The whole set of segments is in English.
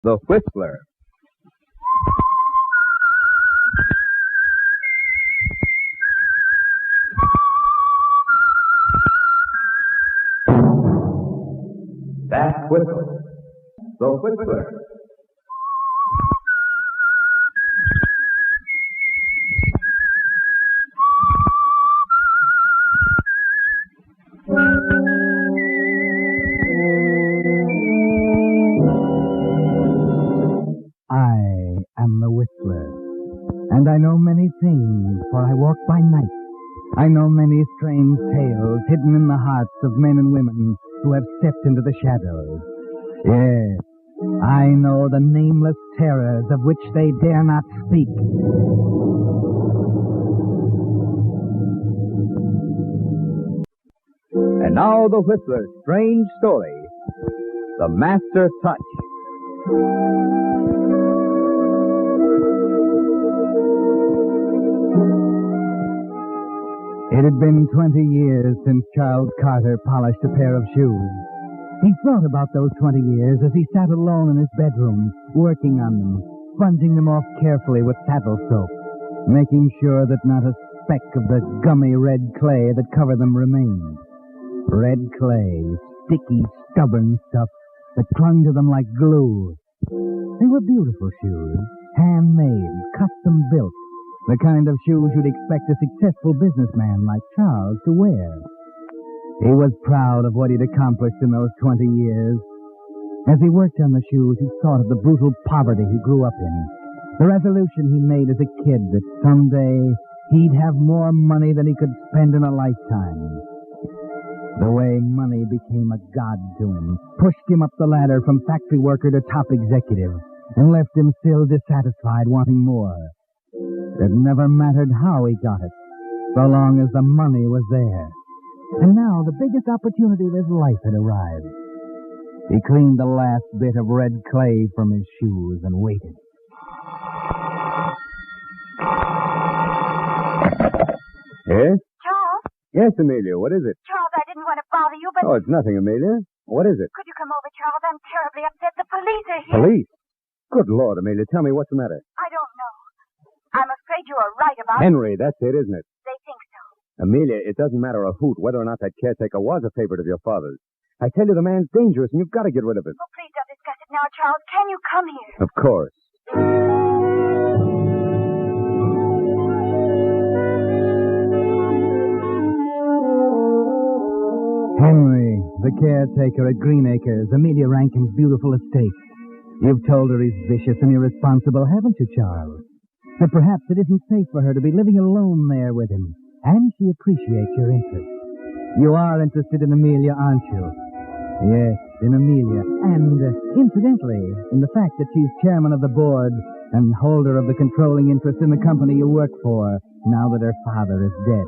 The Whistler. That whistle. The Whistler. I am the Whistler, and I know many things, for I walk by night. I know many strange tales hidden in the hearts of men and women who have stepped into the shadows. Yes, I know the nameless terrors of which they dare not speak. And now the Whistler's strange story. The Master Touch. It had been 20 years since Charles Carter polished a pair of shoes. He thought about those 20 years as he sat alone in his bedroom, working on them, sponging them off carefully with saddle soap, making sure that not a speck of the gummy red clay that covered them remained. Red clay, sticky, stubborn stuff that clung to them like glue. They were beautiful shoes, handmade, custom built, the kind of shoes you'd expect a successful businessman like Charles to wear. He was proud of what he'd accomplished in those 20 years. As he worked on the shoes, he thought of the brutal poverty he grew up in, the resolution he made as a kid that someday he'd have more money than he could spend in a lifetime. The way money became a god to him, pushed him up the ladder from factory worker to top executive, and left him still dissatisfied, wanting more. It never mattered how he got it, so long as the money was there. And now the biggest opportunity of his life had arrived. He cleaned the last bit of red clay from his shoes and waited. Yes? Charles? Yes, Amelia, what is it? Charles, I didn't want to bother you, but... Oh, it's nothing, Amelia. What is it? Could you come over, Charles? I'm terribly upset. The police are here. Police? Good Lord, Amelia, tell me what's the matter. I don't know. I'm afraid you are right about Henry, that's it, isn't it? They think so. Amelia, it doesn't matter a hoot whether or not that caretaker was a favorite of your father's. I tell you, the man's dangerous, and you've got to get rid of him. Oh, please don't discuss it now, Charles. Can you come here? Of course. Henry, the caretaker at Greenacres, Amelia Rankin's beautiful estate. You've told her he's vicious and irresponsible, haven't you, Charles? That perhaps it isn't safe for her to be living alone there with him. And she appreciates your interest. You are interested in Amelia, aren't you? Yes, in Amelia. And, incidentally, in the fact that she's chairman of the board and holder of the controlling interest in the company you work for, now that her father is dead.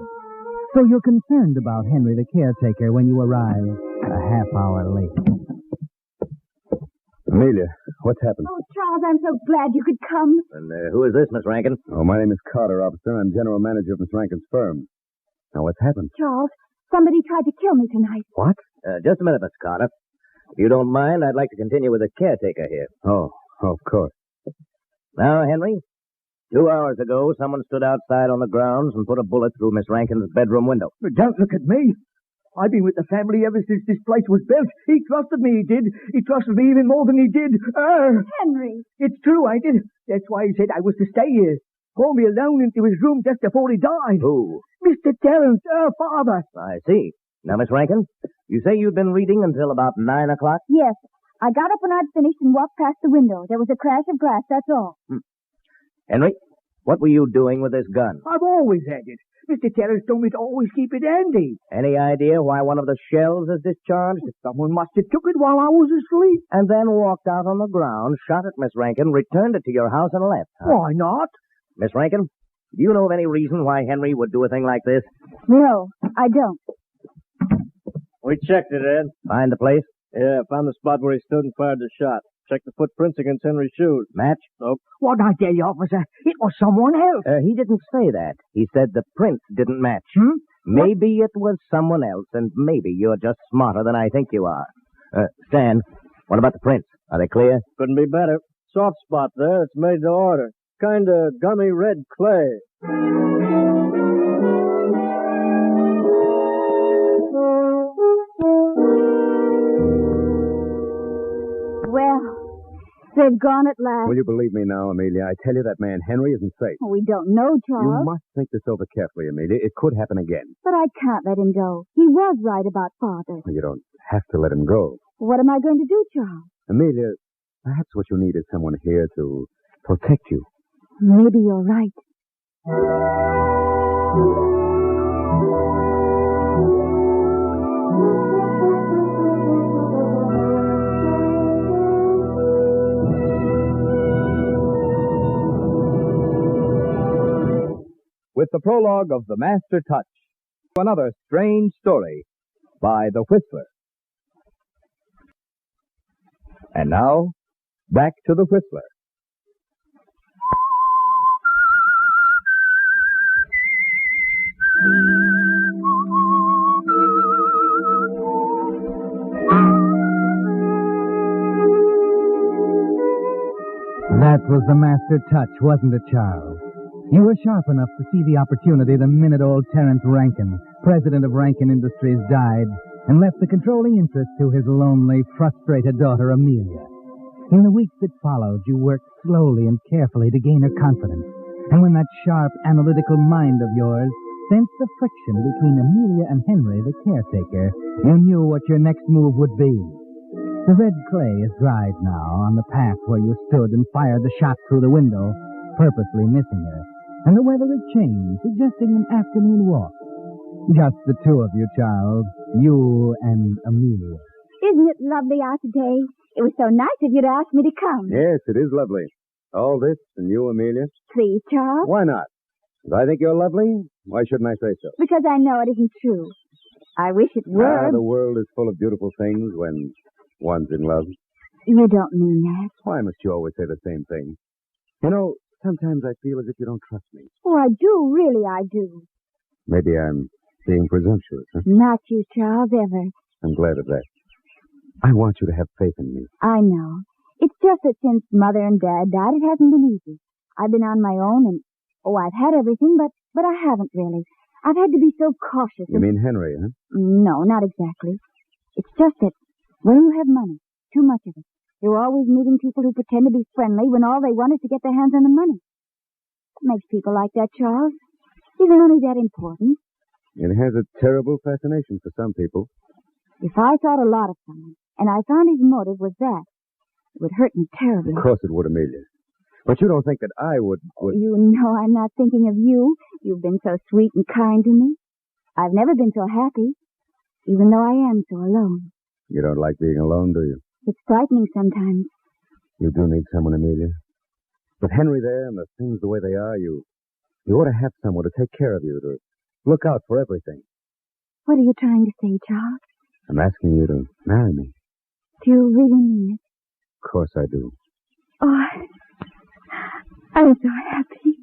So you're concerned about Henry, the caretaker, when you arrive a half hour late. Amelia, what's happened? Oh, Charles, I'm so glad you could come. And who is this, Miss Rankin? Oh, my name is Carter, officer. I'm general manager of Miss Rankin's firm. Now, what's happened? Charles, somebody tried to kill me tonight. What? Just a minute, Miss Carter. If you don't mind, I'd like to continue with the caretaker here. Oh, of course. Now, Henry, 2 hours ago, someone stood outside on the grounds and put a bullet through Miss Rankin's bedroom window. Don't look at me. I've been with the family ever since this place was built. He trusted me, he did. He trusted me even more than he did. Henry. It's true, I did. That's why he said I was to stay here. Called me alone into his room just before he died. Who? Mr. Terrence, her father. I see. Now, Miss Rankin, you say you'd been reading until about 9 o'clock? Yes. I got up when I'd finished and walked past the window. There was a crash of glass, that's all. Henry, what were you doing with this gun? I've always had it. Mr. Terrence told me to always keep it handy. Any idea why one of the shells is discharged? Someone must have took it while I was asleep. And then walked out on the ground, shot at Miss Rankin, returned it to your house, and left. Huh? Why not? Miss Rankin, do you know of any reason why Henry would do a thing like this? No, I don't. We checked it, Ed. Find the place? Yeah, found the spot where he stood and fired the shot. Checked the footprints against Henry's shoes. Match? Nope. What I tell you, officer? It was someone else. He didn't say that. He said the prints didn't match. Maybe it was someone else, and maybe you're just smarter than I think you are. Stan, what about the prints? Are they clear? Couldn't be better. Soft spot there. It's made to order. Kind of gummy red clay. Well, they've gone at last. Will you believe me now, Amelia? I tell you that man Henry isn't safe. We don't know, Charles. You must think this over carefully, Amelia. It could happen again. But I can't let him go. He was right about Father. You don't have to let him go. What am I going to do, Charles? Amelia, perhaps what you need is someone here to protect you. Maybe you're right. With the prologue of The Master Touch, another strange story by The Whistler. And now, back to The Whistler. That was the master touch, wasn't it, Charles? You were sharp enough to see the opportunity the minute old Terence Rankin, president of Rankin Industries, died and left the controlling interest to his lonely, frustrated daughter, Amelia. In the weeks that followed, you worked slowly and carefully to gain her confidence. And when that sharp, analytical mind of yours sensed the friction between Amelia and Henry, the caretaker, you knew what your next move would be. The red clay is dried now on the path where you stood and fired the shot through the window, purposely missing her. And the weather had changed, suggesting an afternoon walk. Just the two of you, Charles. You and Amelia. Isn't it lovely out today? It was so nice of you to ask me to come. Yes, it is lovely. All this and you, Amelia? Please, Charles. Why not? If I think you're lovely, why shouldn't I say so? Because I know it isn't true. I wish it were. The world is full of beautiful things when one's in love. You don't mean that. Why must you always say the same thing? You know, sometimes I feel as if you don't trust me. Oh, I do. Really, I do. Maybe I'm being presumptuous, huh? Not you, Charles, ever. I'm glad of that. I want you to have faith in me. I know. It's just that since Mother and Dad died, it hasn't been easy. I've been on my own and, I've had everything, but I haven't really. I've had to be so cautious. You mean Henry, huh? No, not exactly. It's just that when you have money, too much of it, you're always meeting people who pretend to be friendly when all they want is to get their hands on the money. It makes people like that, Charles. Isn't only that important. It has a terrible fascination for some people. If I thought a lot of someone, and I found his motive was that, it would hurt me terribly. Of course it would, Amelia. But you don't think that I would... You know I'm not thinking of you. You've been so sweet and kind to me. I've never been so happy, even though I am so alone. You don't like being alone, do you? It's frightening sometimes. You do need someone, Amelia. With Henry there and the things the way they are, you ought to have someone to take care of you, to look out for everything. What are you trying to say, Charles? I'm asking you to marry me. Do you really mean it? Of course I do. Oh, I'm so happy.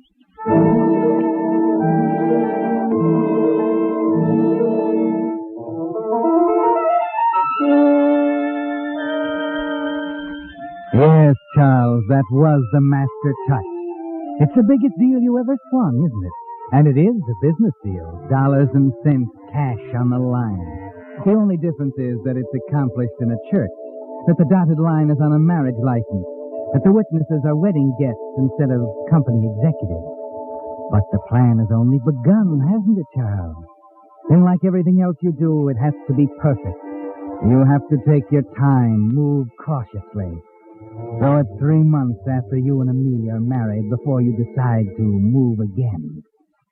Yes, Charles, that was the master touch. It's the biggest deal you ever swung, isn't it? And it is a business deal. Dollars and cents, cash on the line. The only difference is that it's accomplished in a church, that the dotted line is on a marriage license, that the witnesses are wedding guests instead of company executives. But the plan has only begun, hasn't it, Charles? And like everything else you do, it has to be perfect. You have to take your time, move cautiously. So it's 3 months after you and Amelia are married before you decide to move again.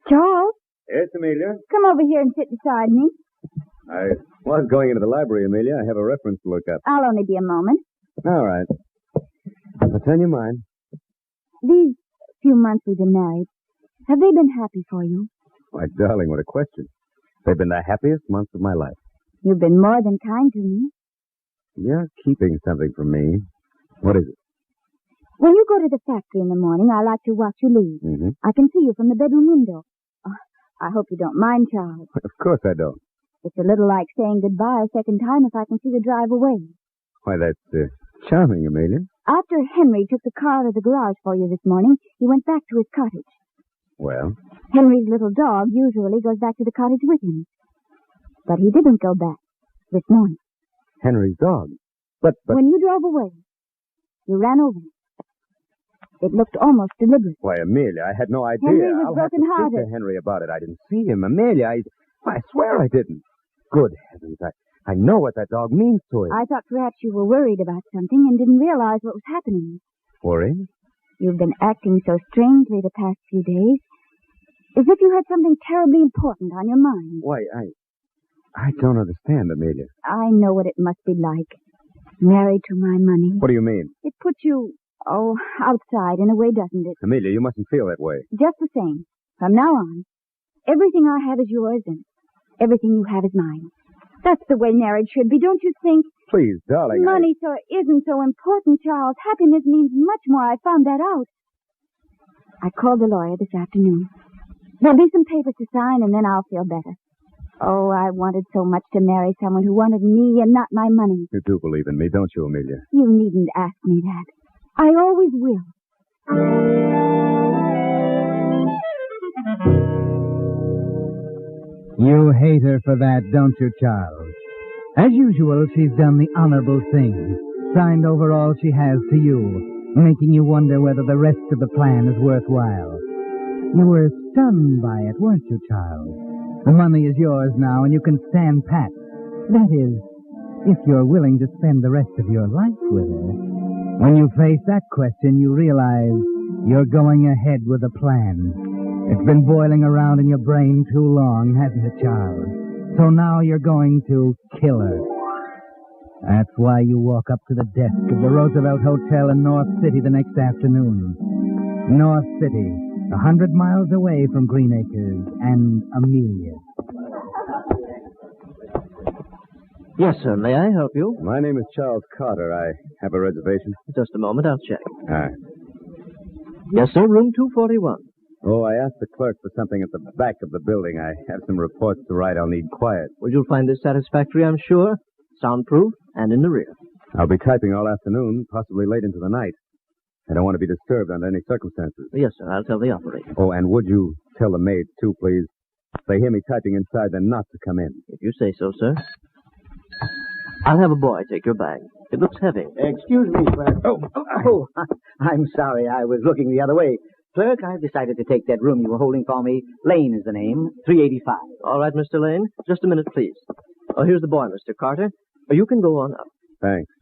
Charles, Yes, Amelia? come over here and sit beside me. I was going into the library, Amelia. I have a reference to look up. I'll only be a moment. All right. Pretend you mind. These few months we've been married, have they been happy for you? Why, darling, what a question. They've been the happiest months of my life. You've been more than kind to me. You're keeping something from me. What is it? When you go to the factory in the morning, I like to watch you leave. Mm-hmm. I can see you from the bedroom window. Oh, I hope you don't mind, Charles. Of course I don't. It's a little like saying goodbye a second time if I can see the drive away. Why, that's Charming, Amelia. After Henry took the car to the garage for you this morning, he went back to his cottage. Well? Henry's little dog usually goes back to the cottage with him. But he didn't go back this morning. Henry's dog? But... When you drove away, you ran over him. It looked almost deliberate. Why, Amelia, I had no idea. Henry was I'll have to broken-hearted. speak to Henry about it. I didn't see him. Amelia, I swear I didn't. Good heavens, I know what that dog means to him. I thought perhaps you were worried about something and didn't realize what was happening. Worried? You've been acting so strangely the past few days, as if you had something terribly important on your mind. Why, I don't understand, Amelia. I know what it must be like. Married to my money. What do you mean? It puts you, outside in a way, doesn't it? Amelia, you mustn't feel that way. Just the same. From now on, everything I have is yours and everything you have is mine. That's the way marriage should be, don't you think? Please, darling. Money isn't so important, Charles. Happiness means much more. I found that out. I called the lawyer this afternoon. There'll be some papers to sign, and then I'll feel better. Oh, I wanted so much to marry someone who wanted me and not my money. You do believe in me, don't you, Amelia? You needn't ask me that. I always will. You hate her for that, don't you, Charles? As usual, she's done the honorable thing. Signed over all she has to you, making you wonder whether the rest of the plan is worthwhile. You were stunned by it, weren't you, Charles? The money is yours now, and you can stand pat. That is, if you're willing to spend the rest of your life with her. When you face that question, you realize you're going ahead with a plan. It's been boiling around in your brain too long, hasn't it, Charles? So now you're going to kill her. That's why you walk up to the desk of the Roosevelt Hotel in North City the next afternoon. North City, 100 miles away from Green Acres and Amelia. Yes, sir. May I help you? My name is Charles Carter. I have a reservation. Just a moment. I'll check. Ah. Yes, sir. Room 241. Oh, I asked the clerk for something at the back of the building. I have some reports to write. I'll need quiet. Well, you'll find this satisfactory, I'm sure. Soundproof and in the rear. I'll be typing all afternoon, possibly late into the night. I don't want to be disturbed under any circumstances. Yes, sir. I'll tell the operator. Oh, and would you tell the maids, too, please? If they hear me typing inside, then not to come in. If you say so, sir. I'll have a boy take your bag. It looks heavy. Excuse me, clerk. I'm sorry. I was looking the other way. Clerk, I've decided to take that room you were holding for me. Lane is the name. 385. All right, Mr. Lane. Just a minute, please. Oh, here's the boy, Mr. Carter. You can go on up. Thanks.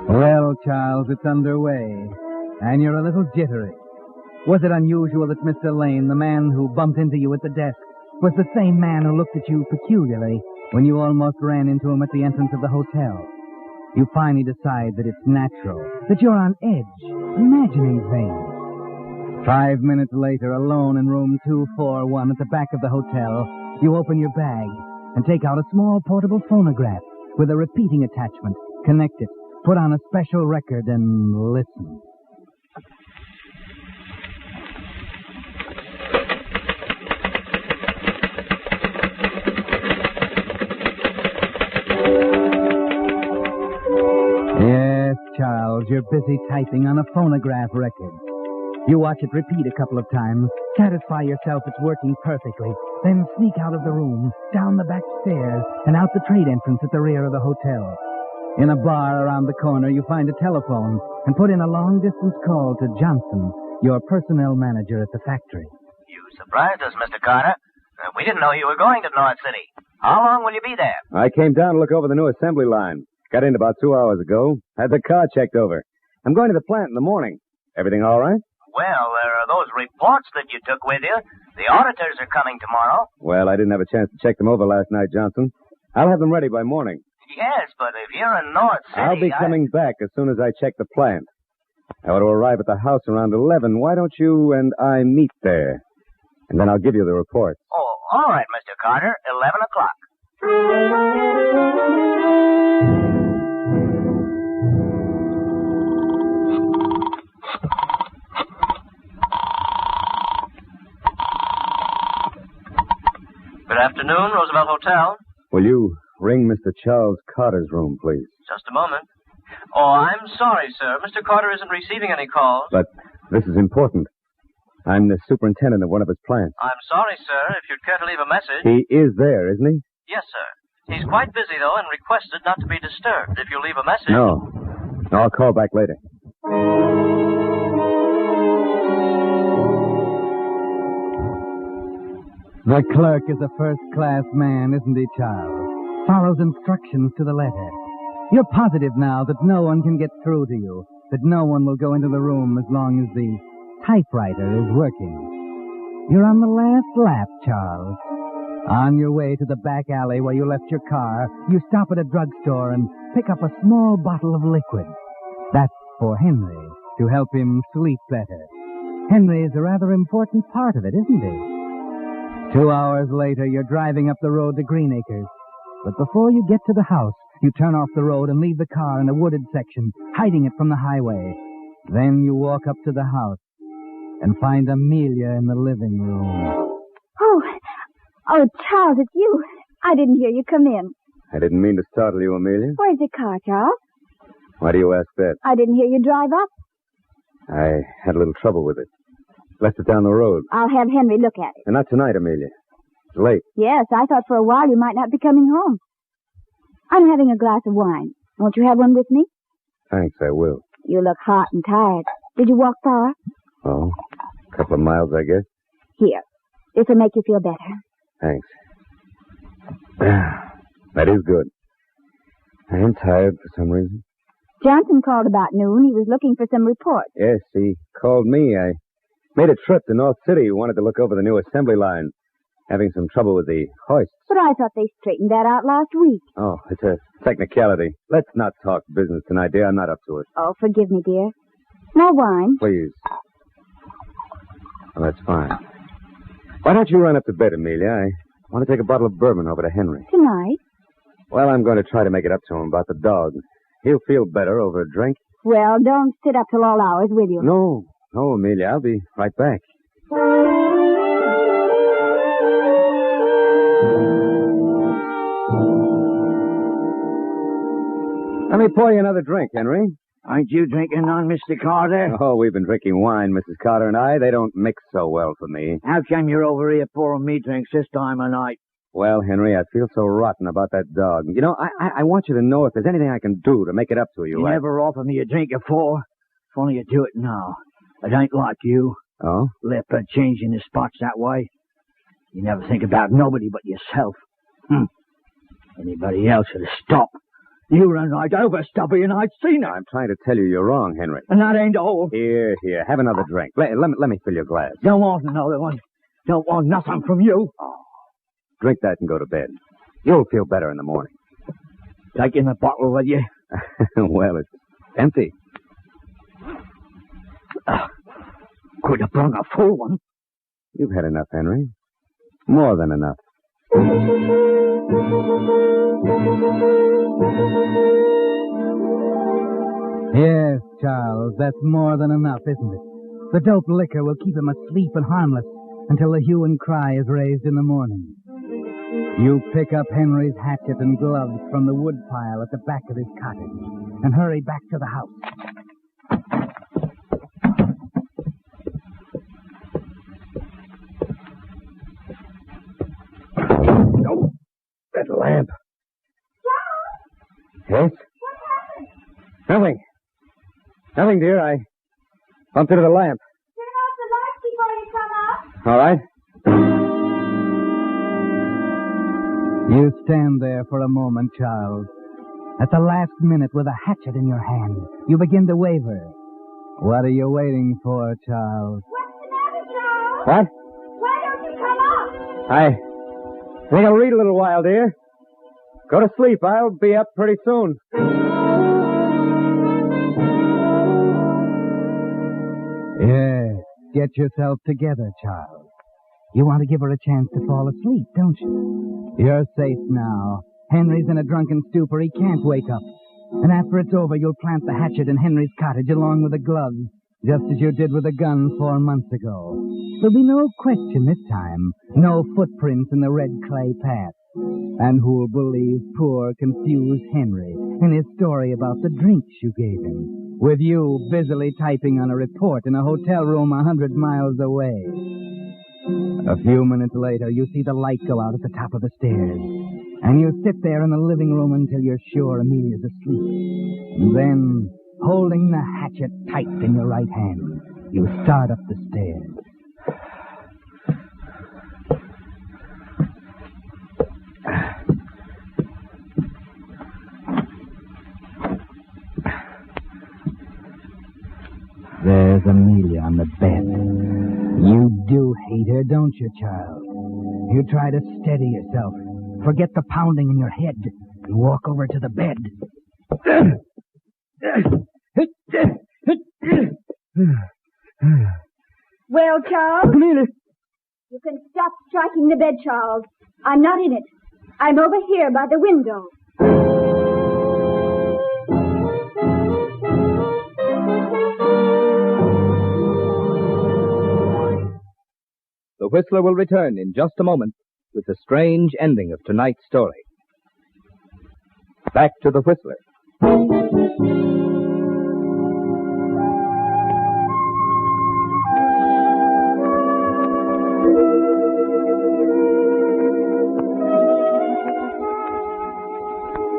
Well, Charles, it's underway. And you're a little jittery. Was it unusual that Mr. Lane, the man who bumped into you at the desk, was the same man who looked at you peculiarly when you almost ran into him at the entrance of the hotel? You finally decide that it's natural, that you're on edge, imagining things. 5 minutes later, alone in room 241 at the back of the hotel, you open your bag and take out a small portable phonograph with a repeating attachment. Connect it, put on a special record, and listen. Yes, Charles, you're busy typing on a phonograph record. You watch it repeat a couple of times, satisfy yourself it's working perfectly, then sneak out of the room, down the back stairs, and out the trade entrance at the rear of the hotel. In a bar around the corner, you find a telephone and put in a long-distance call to Johnson, your personnel manager at the factory. You surprised us, Mr. Carter. We didn't know you were going to North City. How long will you be there? I came down to look over the new assembly line. Got in about 2 hours ago. Had the car checked over. I'm going to the plant in the morning. Everything all right? Well, there are those reports that you took with you. The auditors are coming tomorrow. Well, I didn't have a chance to check them over last night, Johnson. I'll have them ready by morning. Yes, but if you're in North City... I'll be coming back as soon as I check the plant. I ought to arrive at the house around 11. Why don't you and I meet there? And then I'll give you the reports. Oh, all right, Mr. Carter. 11 o'clock. Good afternoon, Roosevelt Hotel. Will you ring Mr. Charles Carter's room, please? Just a moment. Oh, I'm sorry, sir. Mr. Carter isn't receiving any calls. But this is important. I'm the superintendent of one of his plants. I'm sorry, sir. If you'd care to leave a message. He is there, isn't he? Yes, sir. He's quite busy, though, and requested not to be disturbed. If you leave a message. No. I'll call back later. The clerk is a first-class man, isn't he, Charles? Follows instructions to the letter. You're positive now that no one can get through to you, that no one will go into the room as long as the typewriter is working. You're on the last lap, Charles. On your way to the back alley where you left your car, you stop at a drugstore and pick up a small bottle of liquid. That's for Henry, to help him sleep better. Henry is a rather important part of it, isn't he? 2 hours later, you're driving up the road to Greenacres. But before you get to the house, you turn off the road and leave the car in a wooded section, hiding it from the highway. Then you walk up to the house and find Amelia in the living room. Oh, Charles, it's you. I didn't hear you come in. I didn't mean to startle you, Amelia. Where's the car, Charles? Why do you ask that? I didn't hear you drive up. I had a little trouble with it. Left it down the road. I'll have Henry look at it. And not tonight, Amelia. It's late. Yes, I thought for a while you might not be coming home. I'm having a glass of wine. Won't you have one with me? Thanks, I will. You look hot and tired. Did you walk far? Oh, a couple of miles, I guess. Here. This will make you feel better. Thanks. That is good. I am tired for some reason. Johnson called about noon. He was looking for some reports. Yes, he called me. I made a trip to North City. He wanted to look over the new assembly line. Having some trouble with the hoists. But I thought they straightened that out last week. Oh, it's a technicality. Let's not talk business tonight, dear. I'm not up to it. Oh, forgive me, dear. More wine? Please. Well, that's fine. Why don't you run up to bed, Amelia? I want to take a bottle of bourbon over to Henry. Tonight? Well, I'm going to try to make it up to him about the dog. He'll feel better over a drink. Well, don't sit up till all hours, will you? No, Amelia. I'll be right back. Let me pour you another drink, Henry. Aren't you drinking none, Mr. Carter? Oh, we've been drinking wine, Mrs. Carter and I. They don't mix so well for me. How come you're over here pouring me drinks this time of night? Well, Henry, I feel so rotten about that dog. You know, I want you to know if there's anything I can do to make it up to you. You never offered me a drink before. Funny you do it now. It ain't like you. Oh? Leopard changing his spots that way. You never think about nobody but yourself. Anybody else would have stopped. You run right over Stubby and I'd seen it. I'm trying to tell you you're wrong, Henry. And that ain't all. Here. Have another drink. Let me fill your glass. Don't want another one. Don't want nothing from you. Oh. Drink that and go to bed. You'll feel better in the morning. Taking the bottle with you? Well, it's empty. Could have brought a full one. You've had enough, Henry. More than enough. Yes, Charles, that's more than enough, isn't it? The dope liquor will keep him asleep and harmless until the hue and cry is raised in the morning. You pick up Henry's hatchet and gloves from the wood pile at the back of his cottage and hurry back to the house. Oh, that lamp. Yes? Nothing. Nothing, dear. I bumped into the lamp. Turn off the lights before you come up. All right. You stand there for a moment, Charles. At the last minute, with a hatchet in your hand, you begin to waver. What are you waiting for, Charles? What's the matter, Charles? What? Why don't you come up? I think I'll read a little while, dear. Go to sleep. I'll be up pretty soon. Yes, get yourself together, Charles. You want to give her a chance to fall asleep, don't you? You're safe now. Henry's in a drunken stupor. He can't wake up. And after it's over, you'll plant the hatchet in Henry's cottage along with the gloves just as you did with the gun 4 months ago. There'll be no question this time, no footprints in the red clay path. And who'll believe poor, confused Henry in his story about the drinks you gave him, with you busily typing on a report in a hotel room 100 miles away? A few minutes later, you see the light go out at the top of the stairs, and you sit there in the living room until you're sure Amelia's asleep. And then, holding the hatchet tight in your right hand, you start up the stairs. There's Amelia on the bed. You do hate her, don't you, child? You try to steady yourself, forget the pounding in your head, and walk over to the bed. Well, Charles? Amelia! You can stop striking the bed, Charles. I'm not in it. I'm over here by the window. The Whistler will return in just a moment with the strange ending of tonight's story. Back to the Whistler.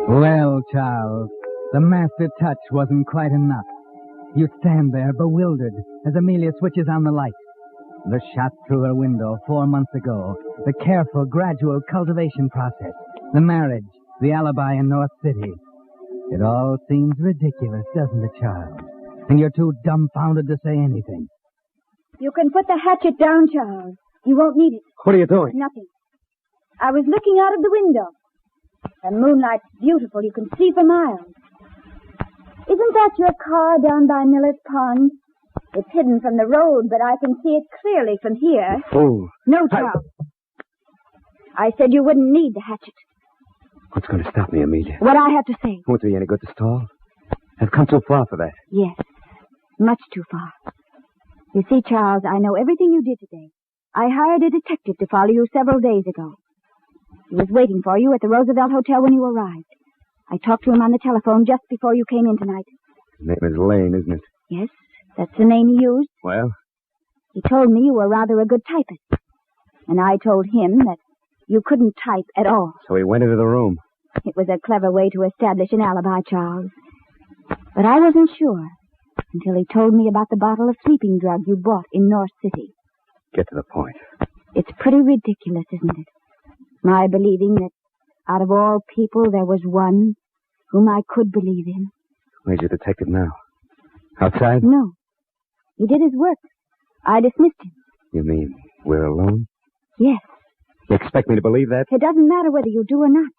Well, Charles, the master touch wasn't quite enough. You stand there bewildered as Amelia switches on the light. The shot through her window 4 months ago, the careful, gradual cultivation process, the marriage, the alibi in North City. It all seems ridiculous, doesn't it, Charles? And you're too dumbfounded to say anything. You can put the hatchet down, Charles. You won't need it. What are you doing? Nothing. I was looking out of the window. The moonlight's beautiful. You can see for miles. Isn't that your car down by Miller's Pond? It's hidden from the road, but I can see it clearly from here. Oh. No, Charles. I said you wouldn't need the hatchet. What's going to stop me, Amelia? What I have to say. Won't do you any good to stall? I've come too far for that. Yes, much too far. You see, Charles, I know everything you did today. I hired a detective to follow you several days ago. He was waiting for you at the Roosevelt Hotel when you arrived. I talked to him on the telephone just before you came in tonight. His name is Lane, isn't it? Yes, that's the name he used. Well? He told me you were rather a good typist. And I told him that you couldn't type at all. So he went into the room. It was a clever way to establish an alibi, Charles. But I wasn't sure until he told me about the bottle of sleeping drug you bought in North City. Get to the point. It's pretty ridiculous, isn't it? My believing that out of all people there was one whom I could believe in. Where's your detective now? Outside? No. He did his work. I dismissed him. You mean we're alone? Yes. You expect me to believe that? It doesn't matter whether you do or not.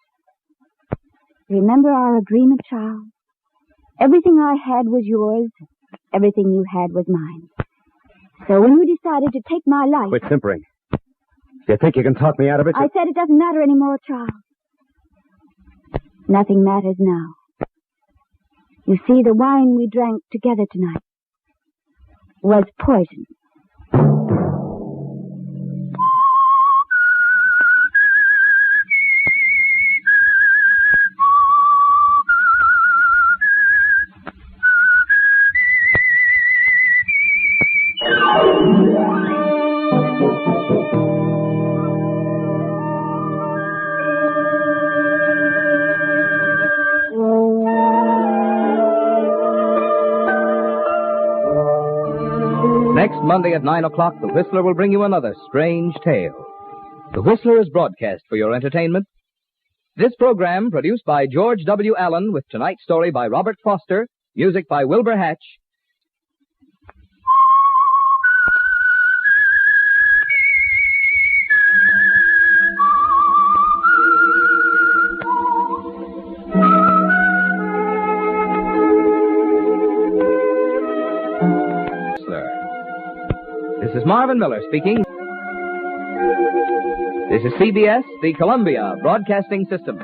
Remember our agreement, Charles? Everything I had was yours. Everything you had was mine. So when you decided to take my life... Quit simpering. You think you can talk me out of it? I said it doesn't matter anymore, Charles. Nothing matters now. You see, the wine we drank together tonight was poison. Next Monday at 9 o'clock, The Whistler will bring you another strange tale. The Whistler is broadcast for your entertainment. This program, produced by George W. Allen, with tonight's story by Robert Foster, music by Wilbur Hatch. This is Marvin Miller speaking. This is CBS, the Columbia Broadcasting System.